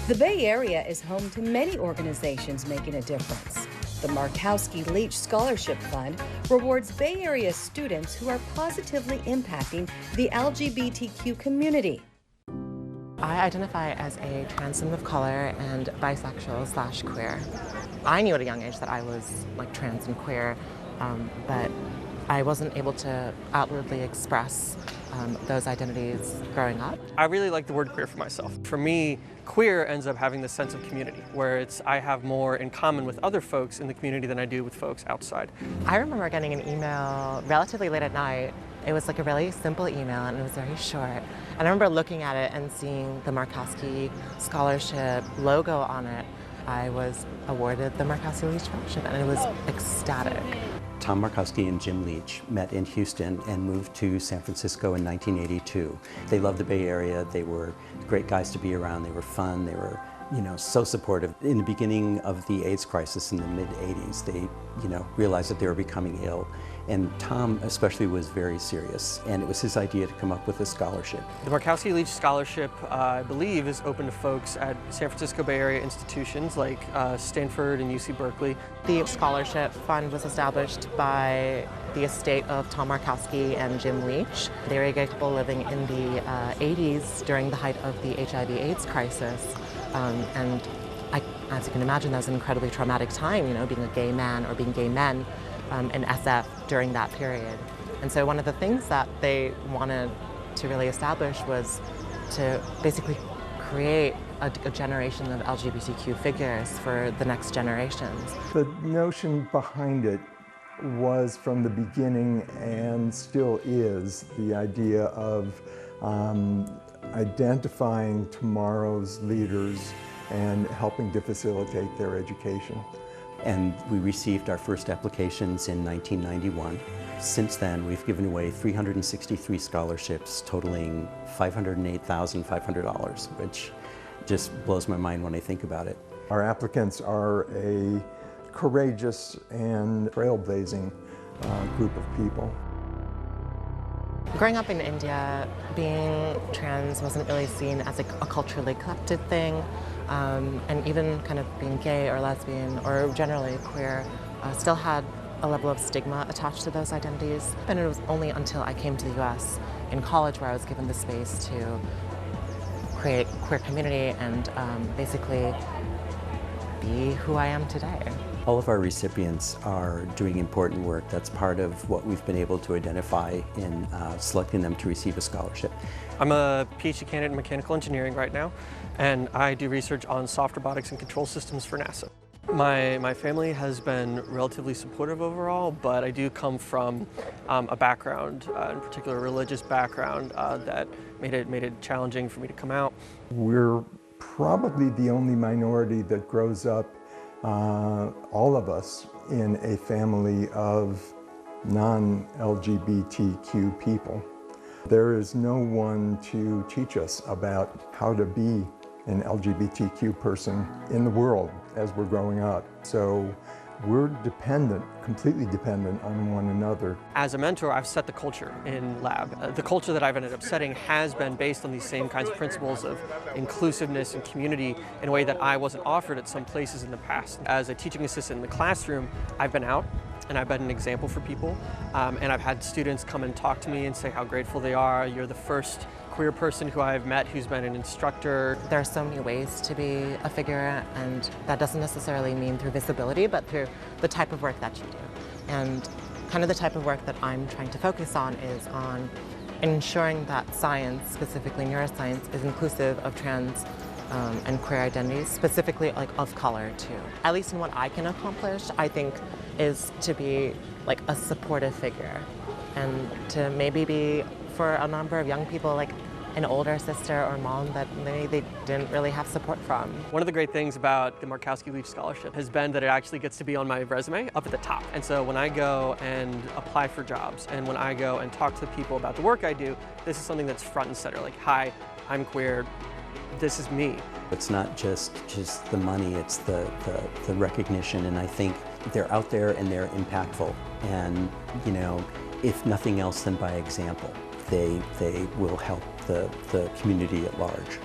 The Bay Area is home to many organizations making a difference. The Markowski-Leach Scholarship Fund rewards Bay Area students who are positively impacting the LGBTQ community. I identify as a trans woman of color and bisexual/queer. I knew at a young age that I was trans and queer, but I wasn't able to outwardly express those identities growing up. I really like the word queer for myself. For me, queer ends up having this sense of community, where I have more in common with other folks in the community than I do with folks outside. I remember getting an email relatively late at night. It was a really simple email and it was very short. And I remember looking at it and seeing the Markowski Scholarship logo on it. I was awarded the Markowski-Leach Scholarship and it was ecstatic. Tom Markowski and Jim Leach met in Houston and moved to San Francisco in 1982. They loved the Bay Area. They were great guys to be around. They were fun. They were, so supportive. In the beginning of the AIDS crisis in the mid-'80s, they, realized that they were becoming ill. And Tom especially was very serious, and it was his idea to come up with a scholarship. The Markowski-Leach Scholarship, I believe, is open to folks at San Francisco Bay Area institutions like Stanford and UC Berkeley. The scholarship fund was established by the estate of Tom Markowski and Jim Leach. They were a gay couple living in the 80s during the height of the HIV/AIDS crisis. And as you can imagine, that was an incredibly traumatic time, being a gay man or being gay men in SF during that period. And so one of the things that they wanted to really establish was to basically create a generation of LGBTQ figures for the next generations. The notion behind it was from the beginning and still is the idea of identifying tomorrow's leaders and helping to facilitate their education. And we received our first applications in 1991. Since then, we've given away 363 scholarships totaling $508,500, which just blows my mind when I think about it. Our applicants are a courageous and trailblazing group of people. Growing up in India, being trans wasn't really seen as a culturally accepted thing. And even kind of being gay or lesbian or generally queer still had a level of stigma attached to those identities. And it was only until I came to the US in college where I was given the space to create queer community and basically be who I am today. All of our recipients are doing important work. That's part of what we've been able to identify in selecting them to receive a scholarship. I'm a PhD candidate in mechanical engineering right now, and I do research on soft robotics and control systems for NASA. My family has been relatively supportive overall, but I do come from a background, in particular a religious background, that made it challenging for me to come out. We're probably the only minority that grows up, all of us, in a family of non-LGBTQ people. There is no one to teach us about how to be an LGBTQ person in the world as we're growing up. So we're dependent, completely dependent on one another. As a mentor, I've set the culture in lab. The culture that I've ended up setting has been based on these same kinds of principles of inclusiveness and community in a way that I wasn't offered at some places in the past. As a teaching assistant in the classroom, I've been out and I've been an example for people. And I've had students come and talk to me and say how grateful they are. You're the first queer person who I've met who's been an instructor. There are so many ways to be a figure, and that doesn't necessarily mean through visibility, but through the type of work that you do. And kind of the type of work that I'm trying to focus on is on ensuring that science, specifically neuroscience, is inclusive of trans and queer identities, specifically of color too. At least in what I can accomplish, I think, is to be a supportive figure and to maybe be, for a number of young people, an older sister or mom that maybe they didn't really have support from. One of the great things about the Markowski-Leach Scholarship has been that it actually gets to be on my resume up at the top. And so when I go and apply for jobs and when I go and talk to people about the work I do, this is something that's front and center. Hi, I'm queer, this is me. It's not just the money, it's the recognition, and I think they're out there and they're impactful. And, if nothing else, then by example, they will help the community at large.